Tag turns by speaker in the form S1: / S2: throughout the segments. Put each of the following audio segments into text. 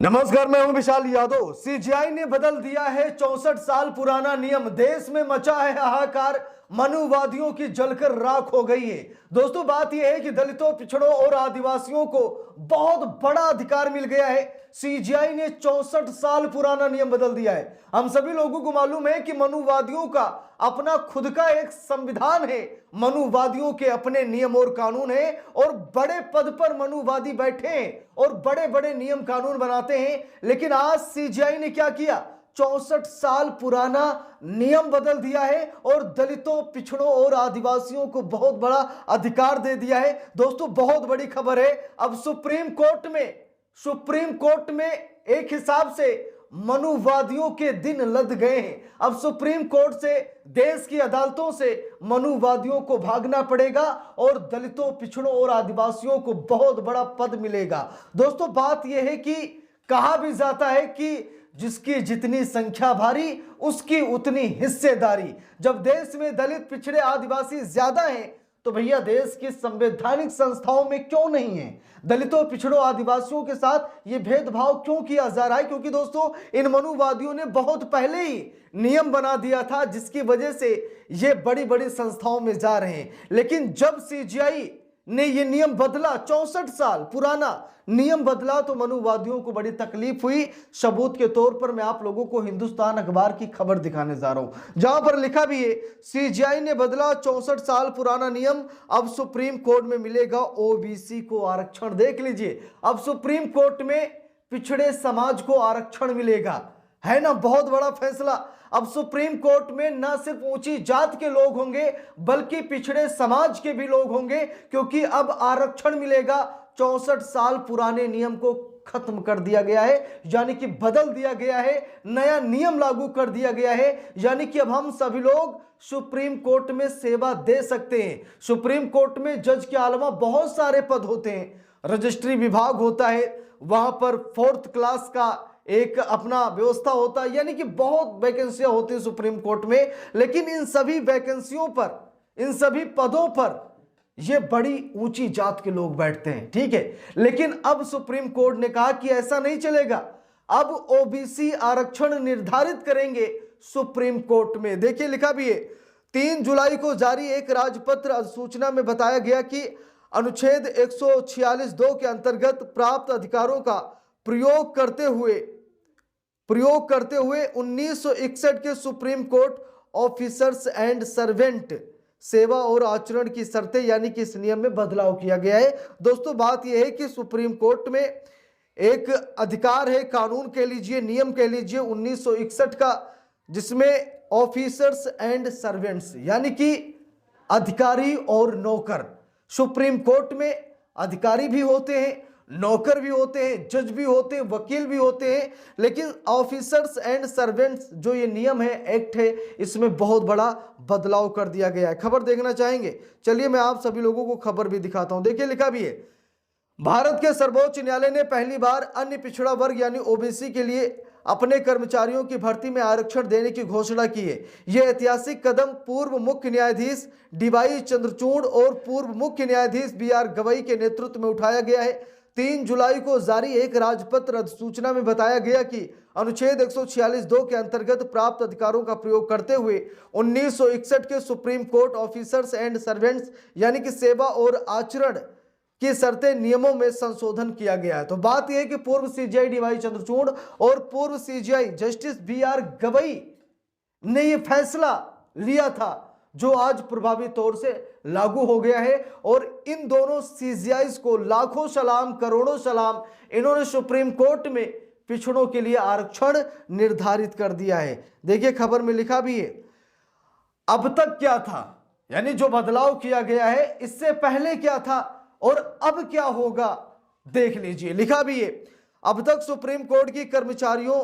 S1: नमस्कार, मैं हूं विशाल यादव। सीजीआई ने बदल दिया है 64 साल पुराना नियम। देश में मचा है हाहाकार, मनुवादियों की जलकर राख हो गई है। दोस्तों, बात यह है कि दलितों, पिछड़ों और आदिवासियों को बहुत बड़ा अधिकार मिल गया है। सीजीआई ने 64 साल पुराना नियम बदल दिया है। हम सभी लोगों को मालूम है कि मनुवादियों का अपना खुद का एक संविधान है, मनुवादियों के अपने नियम और कानून है, और बड़े पद पर मनुवादी बैठे हैं और बड़े बड़े नियम कानून बनाते हैं। लेकिन आज सीजीआई ने क्या किया? 64 साल पुराना नियम बदल दिया है और दलितों, पिछड़ों और आदिवासियों को बहुत बड़ा अधिकार दे दिया है। दोस्तों, बहुत बड़ी खबर है। अब सुप्रीम कोर्ट में एक हिसाब से मनुवादियों के दिन लद गए हैं। अब सुप्रीम कोर्ट से, देश की अदालतों से मनुवादियों को भागना पड़ेगा और दलितों, पिछड़ों और आदिवासियों को बहुत बड़ा पद मिलेगा। दोस्तों, बात यह है कि कहा भी जाता है कि जिसकी जितनी संख्या भारी, उसकी उतनी हिस्सेदारी। जब देश में दलित, पिछड़े, आदिवासी ज्यादा हैं, तो भैया देश की संवैधानिक संस्थाओं में क्यों नहीं है? दलितों, पिछड़ों, आदिवासियों के साथ ये भेदभाव क्यों किया जा रहा है? क्योंकि दोस्तों, इन मनुवादियों ने बहुत पहले ही नियम बना दिया था, जिसकी वजह से ये बड़ी बड़ी संस्थाओं में जा रहे हैं। लेकिन जब सीजीआई ने ये नियम बदला, 64 साल पुराना नियम बदला, तो मनुवादियों को बड़ी तकलीफ हुई। सबूत के तौर पर मैं आप लोगों को हिंदुस्तान अखबार की खबर दिखाने जा रहा हूं, जहां पर लिखा भी है, सीजीआई ने बदला 64 साल पुराना नियम, अब सुप्रीम कोर्ट में मिलेगा ओबीसी को आरक्षण। देख लीजिए, अब सुप्रीम कोर्ट में पिछड़े समाज को आरक्षण मिलेगा, है ना? बहुत बड़ा फैसला। अब सुप्रीम कोर्ट में न सिर्फ ऊंची जात के लोग होंगे, बल्कि पिछड़े समाज के भी लोग होंगे, क्योंकि अब आरक्षण मिलेगा। 64 साल पुराने नियम को खत्म कर दिया गया है, यानी कि बदल दिया गया है, नया नियम लागू कर दिया गया है। यानी कि अब हम सभी लोग सुप्रीम कोर्ट में सेवा दे सकते हैं। सुप्रीम कोर्ट में जज के अलावा बहुत सारे पद होते हैं। रजिस्ट्री विभाग होता है, वहां पर 4th क्लास का एक अपना व्यवस्था होता है, यानी कि बहुत वैकेंसियां होती है सुप्रीम कोर्ट में। लेकिन इन सभी वैकेंसियों पर, इन सभी पदों पर ये बड़ी ऊंची जात के लोग बैठते हैं, ठीक है। लेकिन अब सुप्रीम कोर्ट ने कहा कि ऐसा नहीं चलेगा, अब ओबीसी आरक्षण निर्धारित करेंगे सुप्रीम कोर्ट में। देखिए, लिखा भी है, 3 जुलाई को जारी एक राजपत्र अधिसूचना में बताया गया कि अनुच्छेद 146(2) के अंतर्गत प्राप्त अधिकारों का प्रयोग करते हुए 1961 के supreme court officers and servant सेवा और आचरण की शर्तें, यानी कि इस नियम में बदलाव किया गया है। दोस्तों, बात यह है कि सुप्रीम कोर्ट में एक अधिकार है, कानून कह लीजिए, नियम कह लीजिए, 1961 का, जिसमें ऑफिसर्स एंड सर्वेंट्स, यानी कि अधिकारी और नौकर। सुप्रीम कोर्ट में अधिकारी भी होते हैं, नौकर भी होते हैं, जज भी होते हैं, वकील भी होते हैं। लेकिन ऑफिसर्स एंड सर्वेंट्स जो ये नियम है, एक्ट है, इसमें बहुत बड़ा बदलाव कर दिया गया है। खबर देखना चाहेंगे? चलिए मैं आप सभी लोगों को खबर भी दिखाता हूं। देखिए, लिखा भी है, भारत के सर्वोच्च न्यायालय ने पहली बार अन्य पिछड़ा वर्ग यानी ओबीसी के लिए अपने कर्मचारियों की भर्ती में आरक्षण देने की घोषणा की है। यह ऐतिहासिक कदम पूर्व मुख्य न्यायाधीश डीवाई चंद्रचूड़ और पूर्व मुख्य न्यायाधीश बीआर गवई के नेतृत्व में उठाया गया है। 3 जुलाई को जारी एक राजपत्र अधिसूचना में बताया गया कि अनुच्छेद 146(2) के अंतर्गत प्राप्त अधिकारों का प्रयोग करते हुए 1961 के supreme court officers and servants, यानी कि सेवा और आचरण की शर्तें, नियमों में संशोधन किया गया है। तो बात यह है कि पूर्व सीजीआई डीवाई चंद्रचूड़ और पूर्व सीजीआई जस्टिस बीआर गवई ने यह फैसला लिया था, जो आज प्रभावी तौर से लागू हो गया है। और इन दोनों सीजीआईज को लाखों सलाम, करोड़ों सलाम। इन्होंने सुप्रीम कोर्ट में पिछड़ों के लिए आरक्षण निर्धारित कर दिया है। देखिए, खबर में लिखा भी है, अब तक क्या था, यानी जो बदलाव किया गया है, इससे पहले क्या था और अब क्या होगा, देख लीजिए। लिखा भी है, अब तक सुप्रीम कोर्ट की कर्मचारियों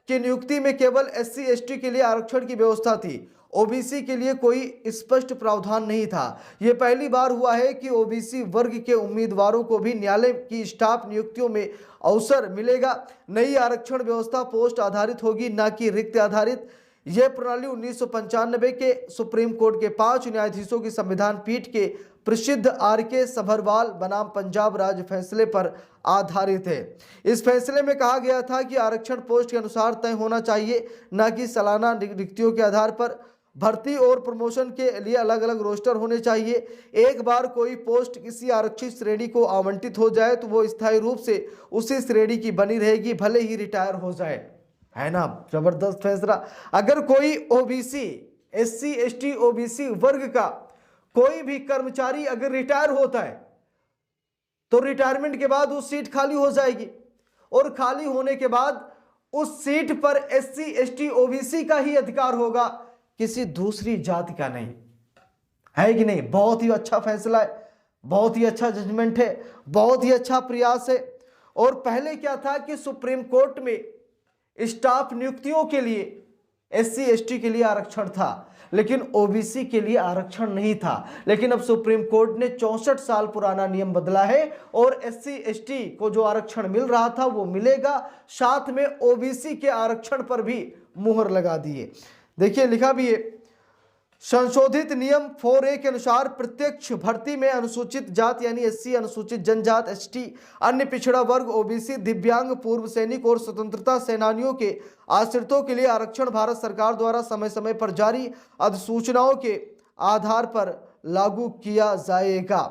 S1: की नियुक्ति में केवल SC ST के लिए आरक्षण की व्यवस्था थी, ओबीसी के लिए कोई स्पष्ट प्रावधान नहीं था। यह पहली बार हुआ है कि ओबीसी वर्ग के उम्मीदवारों को भी न्यायालय की स्टाफ नियुक्तियों में अवसर मिलेगा। नई आरक्षण व्यवस्था पोस्ट आधारित होगी, न कि रिक्त आधारित। यह प्रणाली 1995 के सुप्रीम कोर्ट के 5 न्यायाधीशों की संविधान पीठ के प्रसिद्ध आर.के. सभरवाल बनाम पंजाब राज्य फैसले पर आधारित है। इस फैसले में कहा गया था कि आरक्षण पोस्ट के अनुसार तय होना चाहिए, न कि सालाना रिक्तियों के आधार पर। भर्ती और प्रमोशन के लिए अलग अलग रोस्टर होने चाहिए। एक बार कोई पोस्ट किसी आरक्षित श्रेणी को आवंटित हो जाए तो वो स्थायी रूप से उसी श्रेणी की बनी रहेगी, भले ही रिटायर हो जाए। है ना, जबरदस्त फैसला। अगर कोई ओबीसी, एससी, एसटी, ओबीसी वर्ग का कोई भी कर्मचारी अगर रिटायर होता है तो रिटायरमेंट के बाद उस सीट खाली हो जाएगी, और खाली होने के बाद उस सीट पर एससी, एसटी, ओबीसी का ही अधिकार होगा, किसी दूसरी जाति का नहीं। है कि नहीं? बहुत ही अच्छा फैसला है, बहुत ही अच्छा जजमेंट है, बहुत ही अच्छा प्रयास है। और पहले क्या था कि सुप्रीम कोर्ट में स्टाफ नियुक्तियों के लिए एससी, एसटी के लिए आरक्षण था, लेकिन ओबीसी के लिए आरक्षण नहीं था। लेकिन अब सुप्रीम कोर्ट ने 64 साल पुराना नियम बदला है और एससी, एसटी को जो आरक्षण मिल रहा था वो मिलेगा, साथ में ओबीसी के आरक्षण पर भी मुहर लगा दिए। देखिए लिखा भी है, संशोधित नियम 4A के अनुसार प्रत्यक्ष भर्ती में अनुसूचित जात यानी एससी, अनुसूचित जनजात एसटी, अन्य पिछड़ा वर्ग ओबीसी, दिव्यांग, पूर्व सैनिक और स्वतंत्रता सेनानियों के आश्रितों के लिए आरक्षण भारत सरकार द्वारा समय समय पर जारी अधिसूचनाओं के आधार पर लागू किया जाएगा।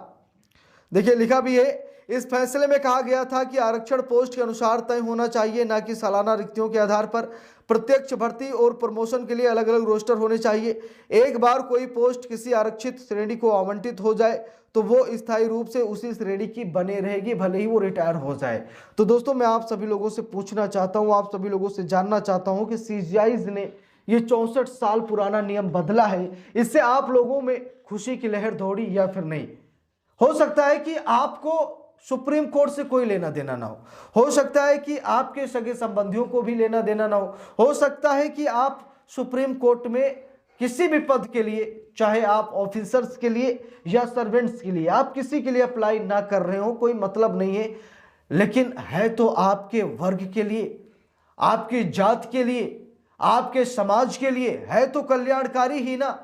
S1: देखिए लिखा भी है, इस फैसले में कहा गया था कि आरक्षण पोस्ट के अनुसार तय होना चाहिए, न कि सालाना रिक्तियों के आधार पर। प्रत्यक्ष भर्ती और प्रमोशन के लिए अलग अलग रोस्टर होने चाहिए। एक बार कोई पोस्ट किसी आरक्षित श्रेणी को आवंटित हो जाए तो वो स्थायी रूप से उसी श्रेणी की बने रहेगी, भले ही वो रिटायर हो जाए। तो दोस्तों मैं आप सभी लोगों से पूछना चाहता हूँ, आप सभी लोगों से जानना चाहता हूँ कि सीजीआईज ने ये 64 साल पुराना नियम बदला है, इससे आप लोगों में खुशी की लहर दौड़ी या फिर नहीं? हो सकता है कि आपको सुप्रीम कोर्ट से कोई लेना देना ना हो सकता है कि आपके सगे संबंधियों को भी लेना देना ना हो सकता है कि आप सुप्रीम कोर्ट में किसी भी पद के लिए, चाहे आप ऑफिसर्स के लिए या सर्वेंट्स के लिए, आप किसी के लिए अप्लाई ना कर रहे हो, कोई मतलब नहीं है, लेकिन है तो आपके वर्ग के लिए, आपकी जात के लिए, आपके समाज के लिए, है तो कल्याणकारी ही ना।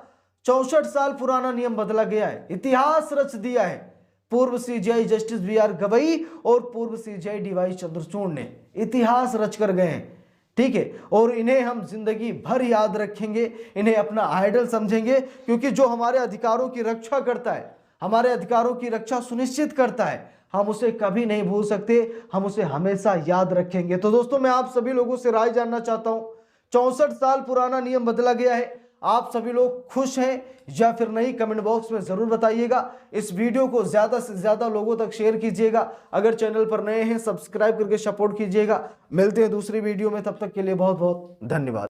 S1: 64 साल पुराना नियम बदला गया है, इतिहास रच दिया है पूर्व सीजीआई जस्टिस बी.आर. गवई और पूर्व सीजीआई डी.वाई. चंद्रचूड़ ने, इतिहास रच कर गए हैं। ठीक है, और इन्हें हम जिंदगी भर याद रखेंगे, इन्हें अपना आइडल समझेंगे, क्योंकि जो हमारे अधिकारों की रक्षा करता है, हमारे अधिकारों की रक्षा सुनिश्चित करता है, हम उसे कभी नहीं भूल सकते, हम उसे हमेशा याद रखेंगे। तो दोस्तों मैं आप सभी लोगों से राय जानना चाहता हूं, 64 साल पुराना नियम बदला गया है, आप सभी लोग खुश हैं या फिर नहीं? कमेंट बॉक्स में जरूर बताइएगा। इस वीडियो को ज्यादा से ज्यादा लोगों तक शेयर कीजिएगा। अगर चैनल पर नए हैं सब्सक्राइब करके सपोर्ट कीजिएगा। मिलते हैं दूसरी वीडियो में, तब तक के लिए बहुत बहुत धन्यवाद।